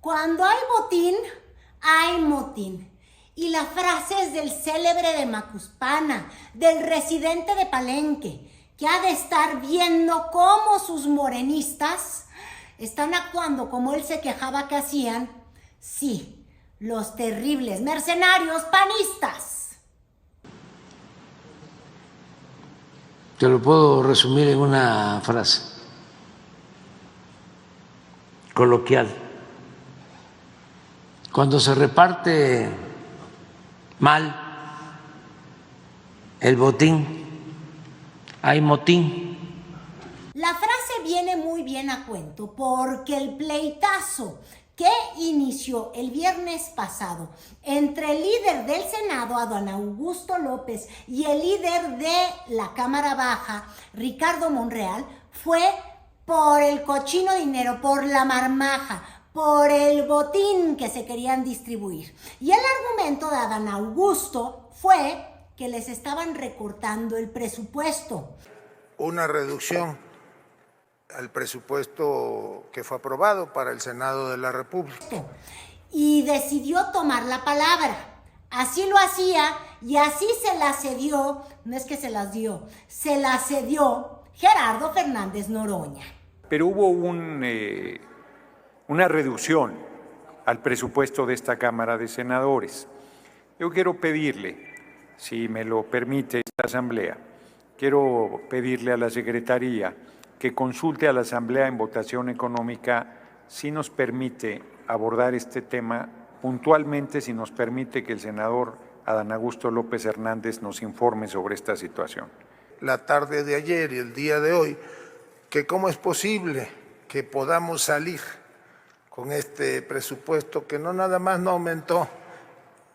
Cuando hay botín, hay motín. Y la frase es del célebre de Macuspana, del residente de Palenque, que ha de estar viendo cómo sus morenistas están actuando como él se quejaba que hacían. Sí, los terribles mercenarios panistas. Te lo puedo resumir en una frase coloquial. Cuando se reparte mal el botín, hay motín. La frase viene muy bien a cuento porque el pleitazo que inició el viernes pasado entre el líder del Senado, Adán Augusto López, y el líder de la Cámara Baja, Ricardo Monreal, fue por el cochino dinero, por la marmaja, por el botín que se querían distribuir. Y el argumento de Adán Augusto fue que les estaban recortando el presupuesto. Una reducción al presupuesto que fue aprobado para el Senado de la República. Y decidió tomar la palabra. Así lo hacía y así se la cedió, no es que se las dio, se la cedió Gerardo Fernández Noroña. Pero hubo una reducción al presupuesto de esta Cámara de Senadores. Yo quiero pedirle, si me lo permite esta Asamblea, quiero pedirle a la Secretaría que consulte a la Asamblea en votación económica si nos permite abordar este tema puntualmente, si nos permite que el senador Adán Augusto López Hernández nos informe sobre esta situación. La tarde de ayer y el día de hoy, que cómo es posible que podamos salir con este presupuesto que no nada más no aumentó,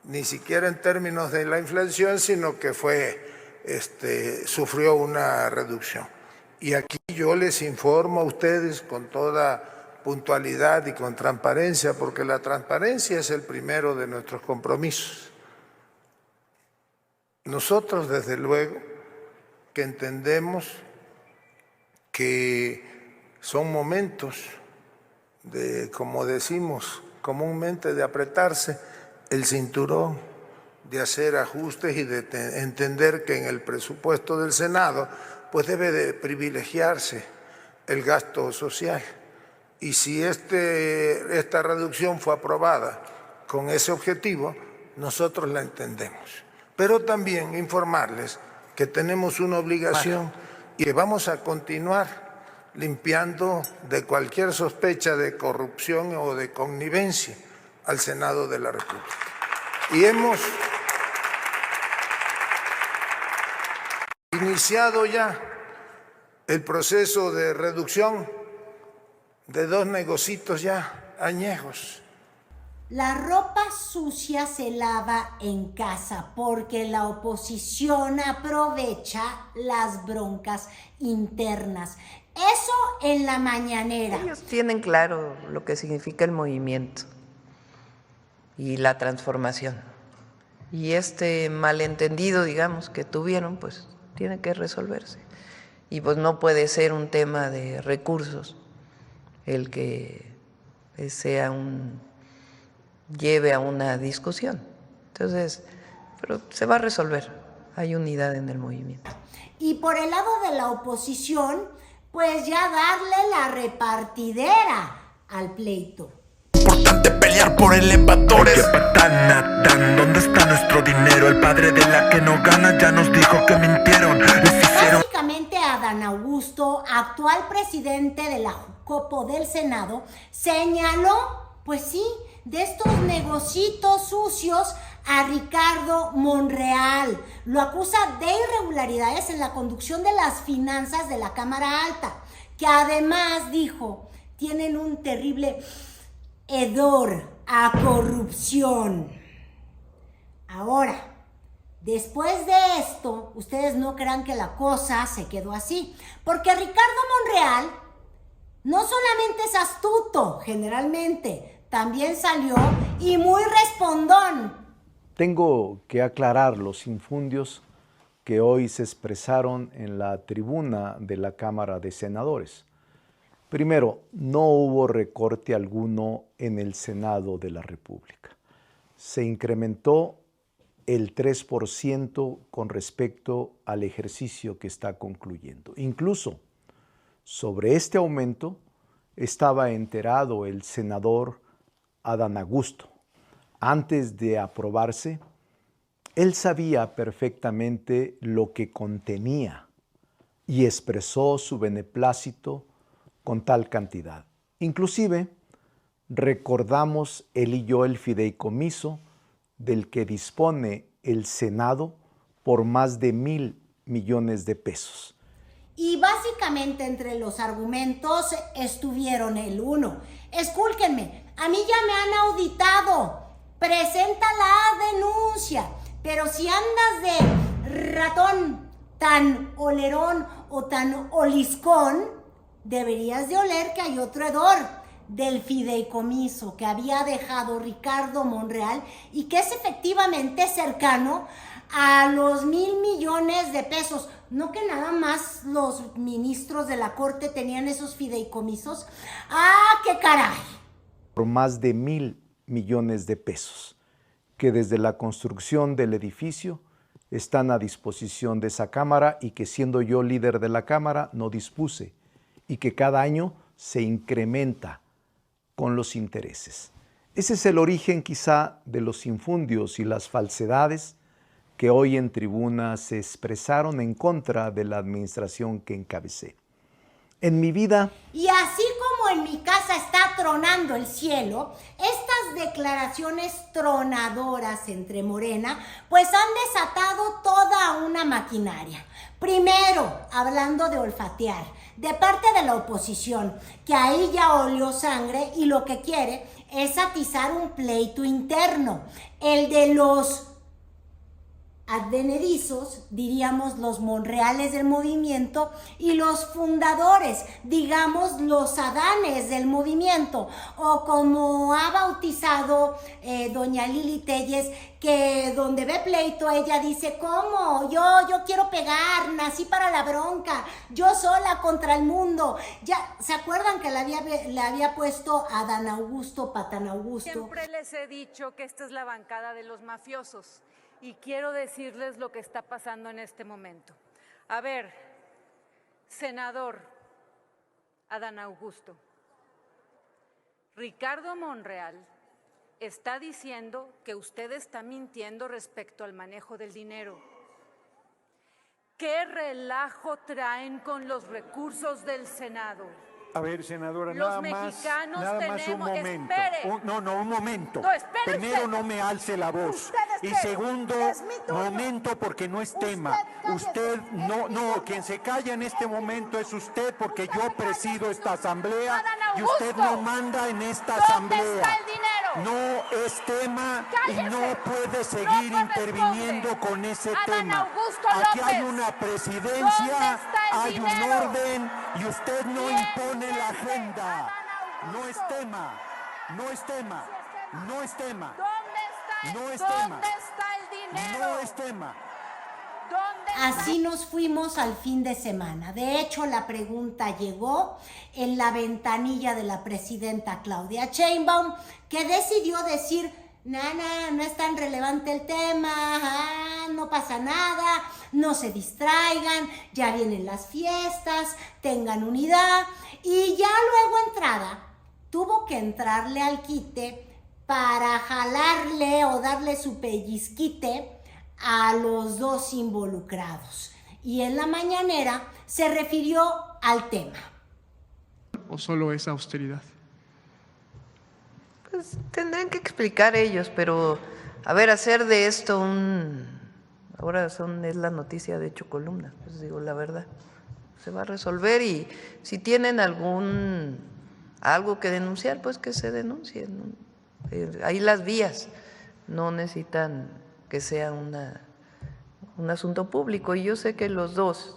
ni siquiera en términos de la inflación, sino que sufrió una reducción. Y aquí yo les informo a ustedes con toda puntualidad y con transparencia, porque la transparencia es el primero de nuestros compromisos. Nosotros, desde luego, que entendemos que son momentos de, como decimos comúnmente, de apretarse el cinturón, de hacer ajustes y de entender que en el presupuesto del Senado pues debe de privilegiarse el gasto social. Y si esta reducción fue aprobada con ese objetivo, nosotros la entendemos. Pero también informarles que tenemos una obligación y que vamos a continuar limpiando de cualquier sospecha de corrupción o de connivencia al Senado de la República. Y hemos iniciado ya el proceso de reducción de 2 negocitos ya añejos. La ropa sucia se lava en casa porque la oposición aprovecha las broncas internas. Eso en la mañanera. Ellos tienen claro lo que significa el movimiento y la transformación. Y este malentendido, digamos, que tuvieron, pues tiene que resolverse. Y pues no puede ser un tema de recursos el que lleve a una discusión. Entonces, pero se va a resolver. Hay unidad en el movimiento. Y por el lado de la oposición, pues ya darle la repartidera al pleito. Importante pelear por elevadores. ¿Qué patana dan? ¿Dónde está nuestro dinero? El padre de la que no gana ya nos dijo que mintieron. Les hicieron. Básicamente Adán Augusto, actual presidente de la Jucopo del Senado, señaló, pues sí, de estos negocitos sucios a Ricardo Monreal. Lo acusa de irregularidades en la conducción de las finanzas de la Cámara Alta, que además dijo, tienen un terrible hedor a corrupción. Ahora, después de esto, ustedes no crean que la cosa se quedó así, porque Ricardo Monreal no solamente es astuto, generalmente, también salió y muy respondón. Tengo que aclarar los infundios que hoy se expresaron en la tribuna de la Cámara de Senadores. Primero, no hubo recorte alguno en el Senado de la República. Se incrementó el 3% con respecto al ejercicio que está concluyendo. Incluso sobre este aumento estaba enterado el senador Adán Augusto. Antes de aprobarse, él sabía perfectamente lo que contenía y expresó su beneplácito con tal cantidad. Inclusive, recordamos él y yo el fideicomiso del que dispone el Senado por más de 1,000 millones de pesos. Y básicamente entre los argumentos estuvieron el 1. Escúlquenme, a mí ya me han auditado. Presenta la denuncia. Pero si andas de ratón tan olerón o tan oliscón, deberías de oler que hay otro hedor del fideicomiso que había dejado Ricardo Monreal y que es efectivamente cercano a los 1,000 millones de pesos. ¿No que nada más los ministros de la Corte tenían esos fideicomisos? ¡Ah, qué caray! Por más de 1,000 millones de pesos, que desde la construcción del edificio están a disposición de esa Cámara y que siendo yo líder de la Cámara no dispuse y que cada año se incrementa con los intereses. Ese es el origen quizá de los infundios y las falsedades que hoy en tribuna se expresaron en contra de la administración que encabecé. En mi vida... Y así como en mi casa está tronando el cielo, estas declaraciones tronadoras entre Morena, pues han desatado toda una maquinaria. Primero, hablando de olfatear, de parte de la oposición, que ahí ya olió sangre y lo que quiere es atizar un pleito interno, el de los advenedizos, diríamos los monreales del movimiento, y los fundadores, digamos los adanes del movimiento, o como ha bautizado doña Lili Telles, que donde ve pleito ella dice, ¿cómo? Yo quiero pegar, nací para la bronca, yo sola contra el mundo. Ya, ¿se acuerdan que le había puesto Adán Augusto, Patán Augusto? Siempre les he dicho que esta es la bancada de los mafiosos. Y quiero decirles lo que está pasando en este momento. A ver, senador Adán Augusto, Ricardo Monreal está diciendo que usted está mintiendo respecto al manejo del dinero. ¿Qué relajo traen con los recursos del Senado? A ver, senadora, Los nada más un momento. Un momento. No, espere Primero, usted. no me alce la voz. Y segundo, momento, porque no es tema. Usted, quien se calla en este momento es usted, porque yo presido esta asamblea y usted no manda en esta asamblea. ¿Dónde está el dinero? No es tema y ¡Cállese! no puede seguir No interviniendo corresponde. con ese Adán tema. Augusto Aquí hay López. una presidencia, ¿Dónde está el hay dinero? un orden y usted no ¿Quién impone la miente? agenda. Adán No es Augusto. tema, no es tema, no es tema, ¿Dónde está No es tema. el dinero? no es tema. ¿Dónde Así nos fuimos al fin de semana. De hecho, la pregunta llegó en la ventanilla de la presidenta Claudia Sheinbaum, que decidió decir, no es tan relevante el tema, no pasa nada, no se distraigan, ya vienen las fiestas, tengan unidad. Y ya luego entrada, tuvo que entrarle al quite para jalarle o darle su pellizquite a los dos involucrados. Y en la mañanera se refirió al tema. ¿O solo es austeridad? Pues tendrán que explicar ellos, pero a ver, hacer de esto ahora es la noticia de 8 columnas, pues digo la verdad. Se va a resolver y si tienen algo que denunciar, pues que se denuncie, ¿no? Ahí las vías no necesitan que sea un asunto público. Y yo sé que los dos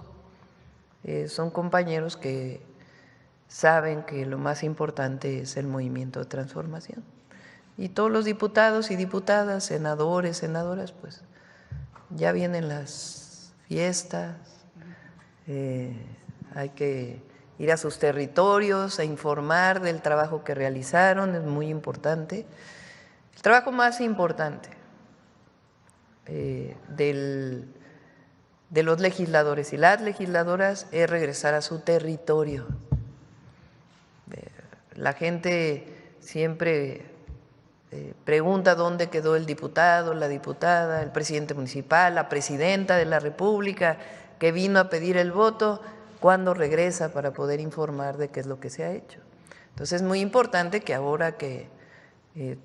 son compañeros que saben que lo más importante es el movimiento de transformación. Y todos los diputados y diputadas, senadores, senadoras, pues ya vienen las fiestas, hay que ir a sus territorios, a informar del trabajo que realizaron, es muy importante. El trabajo más importante de los legisladores y las legisladoras es regresar a su territorio. La gente siempre pregunta dónde quedó el diputado, la diputada, el presidente municipal, la presidenta de la República que vino a pedir el voto, cuándo regresa para poder informar de qué es lo que se ha hecho. Entonces es muy importante que ahora que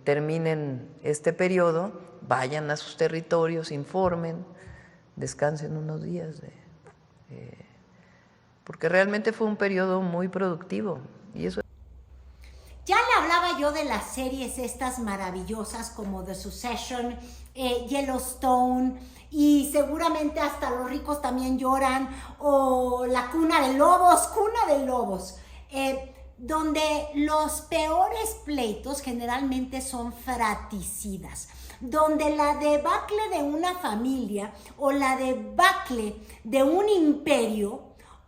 terminen este periodo, vayan a sus territorios, informen, descansen unos días, porque realmente fue un periodo muy productivo y eso. Ya le hablaba yo de las series estas maravillosas como The Succession, Yellowstone, y seguramente hasta los ricos también lloran, o La Cuna de Lobos, donde los peores pleitos generalmente son fratricidas, donde la debacle de una familia o la debacle de un imperio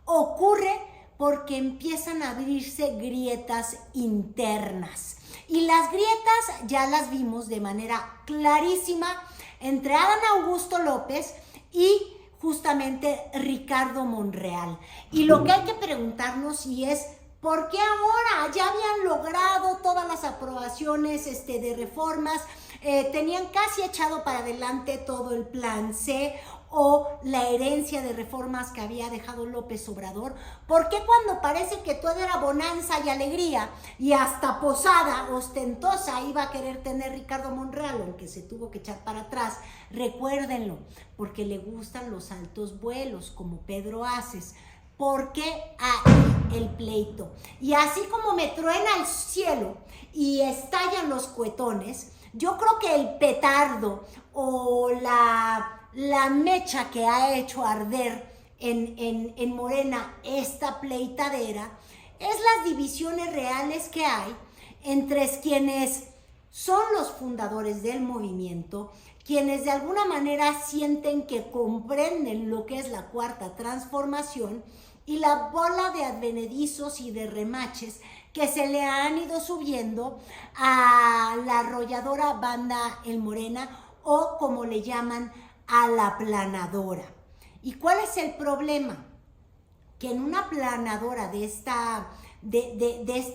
ocurre porque empiezan a abrirse grietas internas. Y las grietas ya las vimos de manera clarísima entre Adán Augusto López y justamente Ricardo Monreal. Y lo que hay que preguntarnos es, ¿por qué ahora? Ya habían logrado todas las aprobaciones de reformas, tenían casi echado para adelante todo el plan C o la herencia de reformas que había dejado López Obrador. ¿Por qué cuando parece que todo era bonanza y alegría y hasta posada ostentosa iba a querer tener Ricardo Monreal, aunque se tuvo que echar para atrás? Recuérdenlo, porque le gustan los altos vuelos, como Pedro Aces. ¿Por qué ahí el pleito? Y así como me truena el cielo y estallan los cuetones, yo creo que el petardo o la mecha que ha hecho arder en Morena esta pleitadera es las divisiones reales que hay entre quienes son los fundadores del movimiento, quienes de alguna manera sienten que comprenden lo que es la Cuarta Transformación, y la bola de advenedizos y de remaches que se le han ido subiendo a la arrolladora banda El Morena, o como le llaman, a la planadora. ¿Y cuál es el problema? Que en una planadora de esta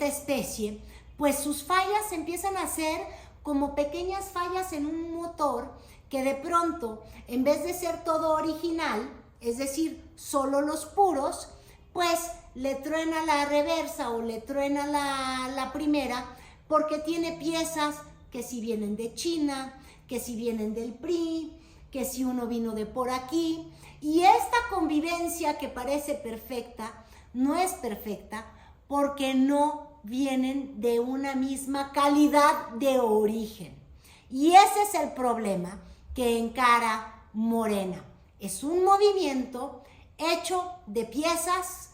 especie, pues sus fallas empiezan a ser como pequeñas fallas en un motor que de pronto, en vez de ser todo original, es decir, solo los puros, pues le truena la reversa o le truena la primera, porque tiene piezas que si vienen de China, que si vienen del PRI, que si uno vino de por aquí. Y esta convivencia que parece perfecta, no es perfecta porque no vienen de una misma calidad de origen. Y ese es el problema que encara Morena. Es un movimiento hecho de piezas,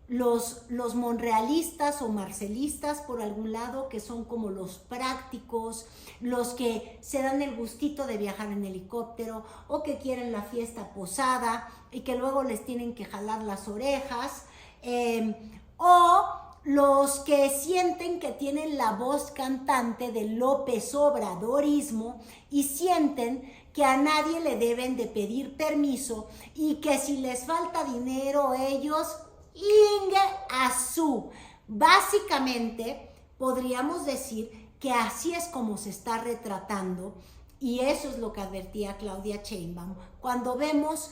los monrealistas o marcelistas por algún lado, que son como los prácticos, los que se dan el gustito de viajar en helicóptero o que quieren la fiesta posada y que luego les tienen que jalar las orejas, o los que sienten que tienen la voz cantante del López Obradorismo y sienten que a nadie le deben de pedir permiso y que si les falta dinero ellos, inge a su. Básicamente podríamos decir que así es como se está retratando, y eso es lo que advertía Claudia Sheinbaum cuando vemos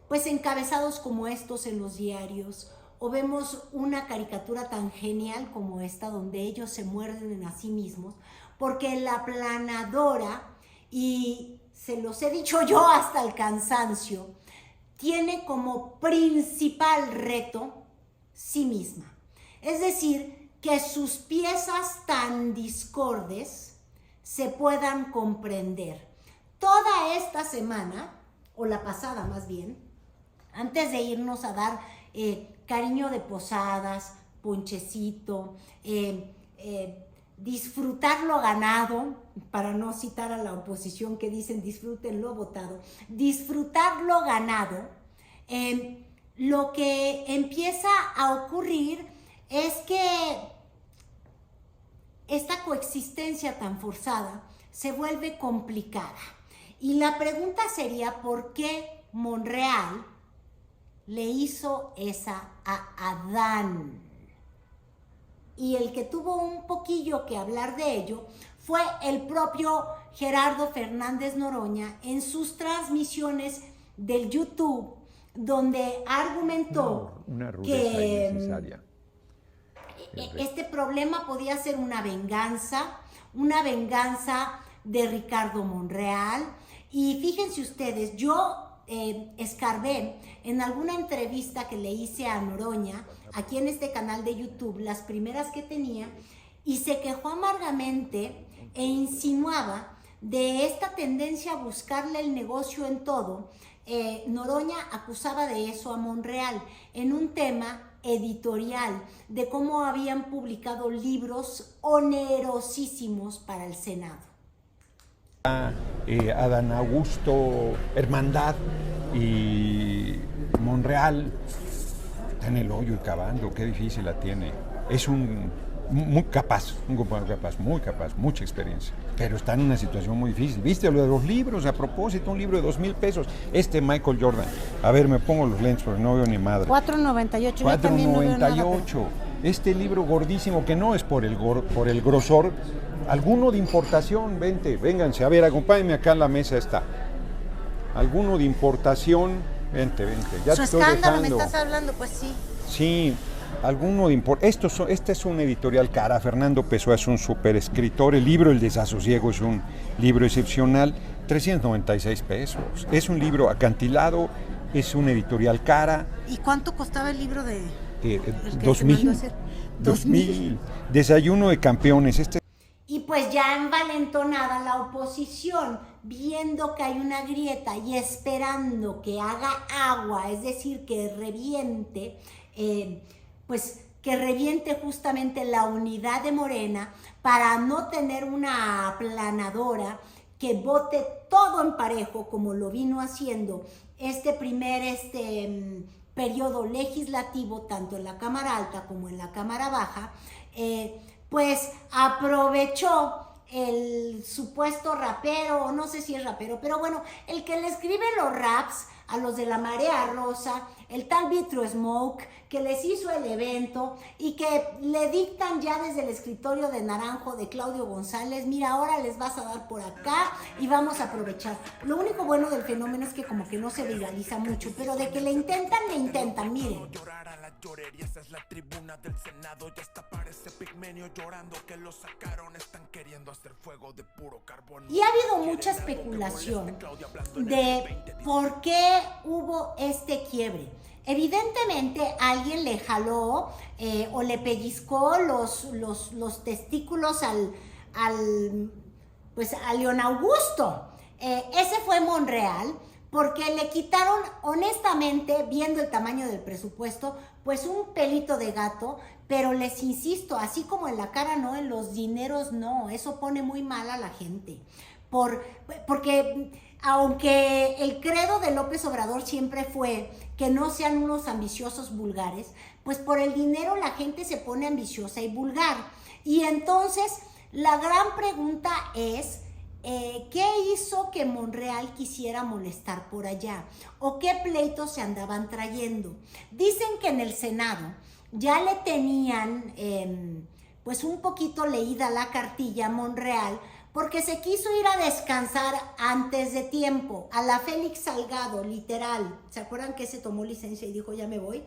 pues encabezados como estos en los diarios, o vemos una caricatura tan genial como esta donde ellos se muerden a sí mismos, porque la planadora, y se los he dicho yo hasta el cansancio, tiene como principal reto sí misma. Es decir, que sus piezas tan discordes se puedan comprender. Toda esta semana, o la pasada más bien, antes de irnos a dar cariño de posadas, ponchecito, disfrutar lo ganado, para no citar a la oposición que dicen disfruten lo votado, disfrutar lo ganado, lo que empieza a ocurrir es que esta coexistencia tan forzada se vuelve complicada. Y la pregunta sería, ¿por qué Monreal le hizo esa a Adán? Y el que tuvo un poquillo que hablar de ello fue el propio Gerardo Fernández Noroña en sus transmisiones del YouTube, donde argumentó que este problema podía ser una venganza de Ricardo Monreal. Y fíjense ustedes, yo escarbé en alguna entrevista que le hice a Noroña, aquí en este canal de YouTube, las primeras que tenía, y se quejó amargamente e insinuaba de esta tendencia a buscarle el negocio en todo. Noroña acusaba de eso a Monreal en un tema editorial, de cómo habían publicado libros onerosísimos para el Senado. Adán Augusto, Hermandad y Monreal está en el hoyo y cavando, qué difícil la tiene. Es un capaz, mucha experiencia, pero está en una situación muy difícil. ¿Viste lo de los libros? A propósito, un libro de 2,000 pesos. Michael Jordan. A ver, me pongo los lentes porque no veo ni madre. 4.98. 4.98. Este libro gordísimo, que no es por el grosor. Alguno de importación, vénganse, a ver, acompáñenme acá en la mesa está. Alguno de importación, vente. Ya Su escándalo, ¿me estás hablando? Pues sí. Sí, alguno de importación. Este es un editorial cara, Fernando Pessoa es un super escritor, el libro El Desasosiego es un libro excepcional, 396 pesos. Es un libro acantilado, es un editorial cara. ¿Y cuánto costaba el libro de...? 2,000. Desayuno de campeones. Y pues ya envalentonada la oposición, viendo que hay una grieta y esperando que haga agua, es decir, que reviente, que reviente justamente la unidad de Morena para no tener una aplanadora que vote todo en parejo, como lo vino haciendo este primer periodo legislativo, tanto en la Cámara Alta como en la Cámara Baja. Pues aprovechó el supuesto rapero, o no sé si es rapero, pero bueno, el que le escribe los raps a los de la Marea Rosa, el tal Vitro Smoke, que les hizo el evento y que le dictan ya desde el escritorio de Naranjo de Claudio González, mira, ahora les vas a dar por acá y vamos a aprovechar. Lo único bueno del fenómeno es que como que no se viraliza mucho, pero de que le intentan, miren. Esa es la tribuna del Senado, ya hasta parece Pigmenio llorando que lo sacaron, están queriendo hacer fuego de puro carbón. Y ha habido mucha especulación de por qué hubo este quiebre. Evidentemente alguien le jaló o le pellizcó los testículos al León Augusto. Ese fue Monreal, porque le quitaron, honestamente, viendo el tamaño del presupuesto, pues un pelito de gato, pero les insisto, así como en la cara no, en los dineros no, eso pone muy mal a la gente, porque aunque el credo de López Obrador siempre fue que no sean unos ambiciosos vulgares, pues por el dinero la gente se pone ambiciosa y vulgar. Y entonces la gran pregunta es, ¿qué hizo que Monreal quisiera molestar por allá? ¿O qué pleitos se andaban trayendo? Dicen que en el Senado ya le tenían pues un poquito leída la cartilla a Monreal, porque se quiso ir a descansar antes de tiempo, a la Félix Salgado, literal. ¿Se acuerdan que se tomó licencia y dijo ya me voy?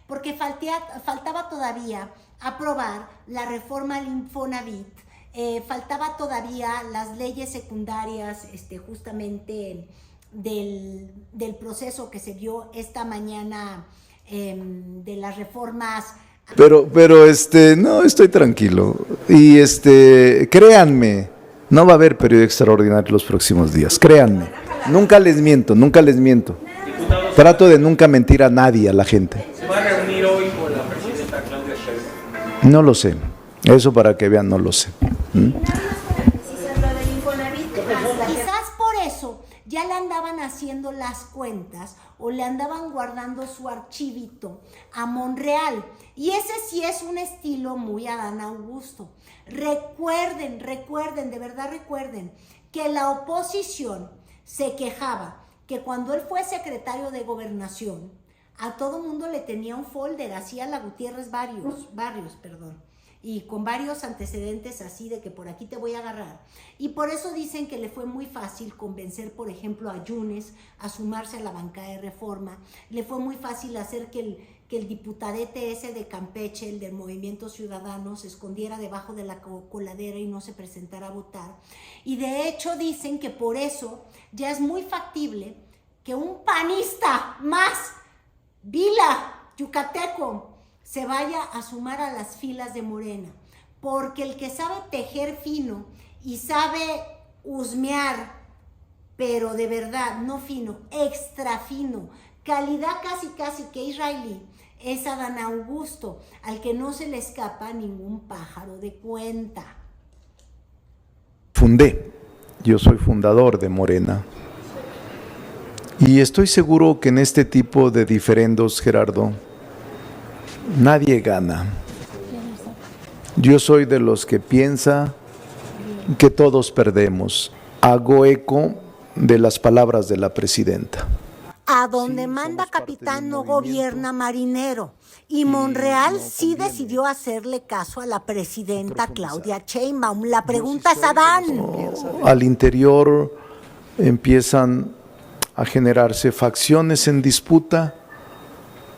Porque faltaba todavía aprobar la reforma al Infonavit, faltaba todavía las leyes secundarias justamente del proceso que se vio esta mañana de las reformas. Pero no, estoy tranquilo. Y créanme, no va a haber periodo extraordinario los próximos días, créanme. Nunca les miento. Trato de nunca mentir a nadie, a la gente. ¿Se va a reunir hoy con la presidenta Claudia Sheinbaum? No lo sé. Eso para que vean, no lo sé. Quizás por eso ya le andaba estaban haciendo las cuentas o le andaban guardando su archivito a Monreal. Y ese sí es un estilo muy Adán Augusto. Recuerden, de verdad recuerden, que la oposición se quejaba que cuando él fue secretario de Gobernación, a todo mundo le tenía un folder, así a la Gutiérrez Barrios, y con varios antecedentes así de que por aquí te voy a agarrar. Y por eso dicen que le fue muy fácil convencer, por ejemplo, a Yunes a sumarse a la bancada de Reforma. Le fue muy fácil hacer que el diputadete ese de Campeche, el del Movimiento Ciudadano, se escondiera debajo de la coladera y no se presentara a votar. Y de hecho dicen que por eso ya es muy factible que un panista más, Vila, yucateco, se vaya a sumar a las filas de Morena, porque el que sabe tejer fino y sabe husmear, pero de verdad, no fino, extra fino, calidad casi que israelí, es Adán Augusto, al que no se le escapa ningún pájaro de cuenta. Yo soy fundador de Morena. Y estoy seguro que en este tipo de diferendos, Gerardo, nadie gana. Yo soy de los que piensa que todos perdemos. Hago eco de las palabras de la presidenta. A donde manda capitán no gobierna marinero. Y Monreal sí decidió hacerle caso a la presidenta Claudia Sheinbaum. La pregunta es Adán. Al interior empiezan a generarse facciones en disputa,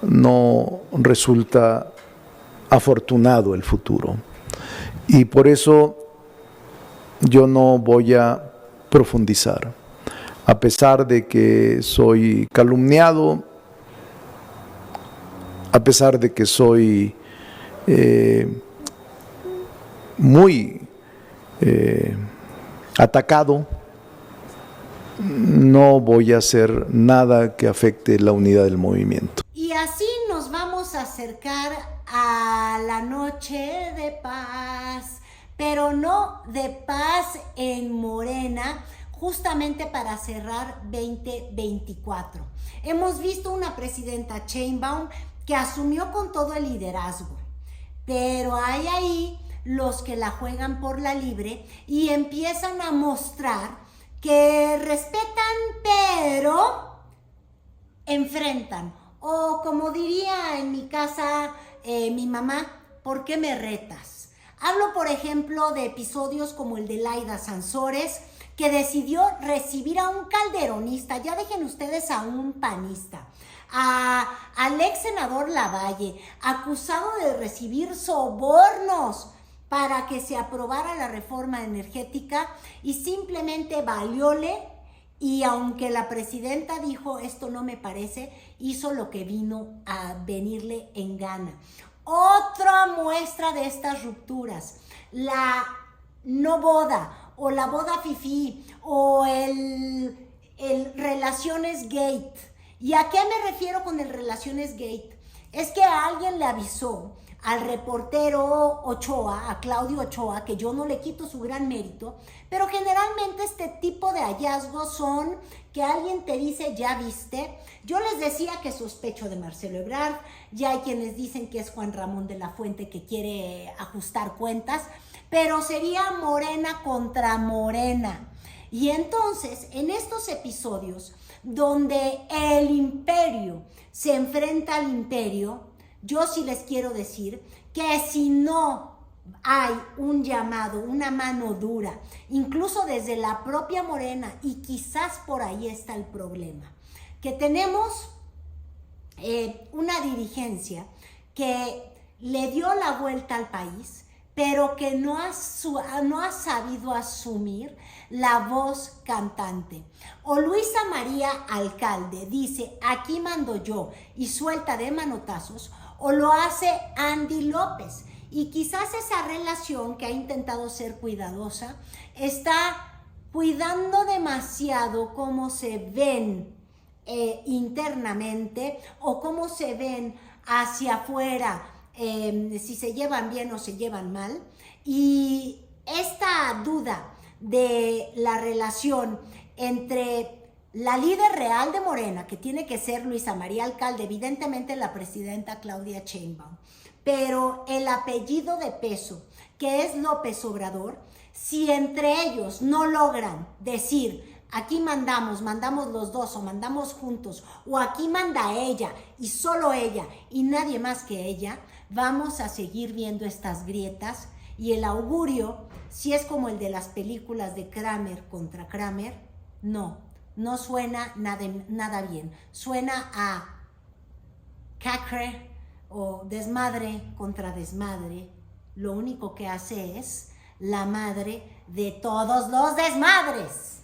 no resulta afortunado el futuro. Y por eso yo no voy a profundizar. A pesar de que soy calumniado, a pesar de que soy muy atacado, no voy a hacer nada que afecte la unidad del movimiento. Y así nos vamos a acercar a la noche de paz, pero no de paz en Morena, justamente para cerrar 2024. Hemos visto una presidenta Sheinbaum que asumió con todo el liderazgo, pero hay ahí los que la juegan por la libre y empiezan a mostrar que respetan, pero enfrentan. O como diría en mi casa mi mamá, ¿por qué me retas? Hablo, por ejemplo, de episodios como el de Laida Sansores, que decidió recibir a un calderonista, ya dejen ustedes a un panista, al ex senador Lavalle, acusado de recibir sobornos para que se aprobara la reforma energética, y simplemente valióle, y aunque la presidenta dijo esto no me parece, hizo lo que vino a venirle en gana. Otra muestra de estas rupturas, la no boda o la boda fifí o el Relaciones Gate. ¿Y a qué me refiero con el Relaciones Gate? Es que a alguien le avisó al reportero Ochoa, a Claudio Ochoa, que yo no le quito su gran mérito, pero generalmente este tipo de hallazgos son que alguien te dice, ¿ya viste? Yo les decía que sospecho de Marcelo Ebrard, ya hay quienes dicen que es Juan Ramón de la Fuente que quiere ajustar cuentas, pero sería Morena contra Morena. Y entonces, en estos episodios donde el imperio se enfrenta al imperio, yo sí les quiero decir que si no hay un llamado, una mano dura, incluso desde la propia Morena, y quizás por ahí está el problema, que tenemos una dirigencia que le dio la vuelta al país, pero que no ha sabido asumir la voz cantante. O Luisa María Alcalde dice, aquí mando yo, y suelta de manotazos, o lo hace Andy López. Y quizás esa relación, que ha intentado ser cuidadosa, está cuidando demasiado cómo se ven internamente o cómo se ven hacia afuera, si se llevan bien o se llevan mal. Y esta duda de la relación entre la líder real de Morena, que tiene que ser Luisa María Alcalde, evidentemente la presidenta Claudia Sheinbaum, pero el apellido de peso, que es López Obrador, si entre ellos no logran decir, aquí mandamos los dos o mandamos juntos, o aquí manda ella y solo ella y nadie más que ella, vamos a seguir viendo estas grietas y el augurio, si es como el de las películas de Kramer contra Kramer, no suena nada bien. Suena a cacre o desmadre contra desmadre. Lo único que hace es la madre de todos los desmadres.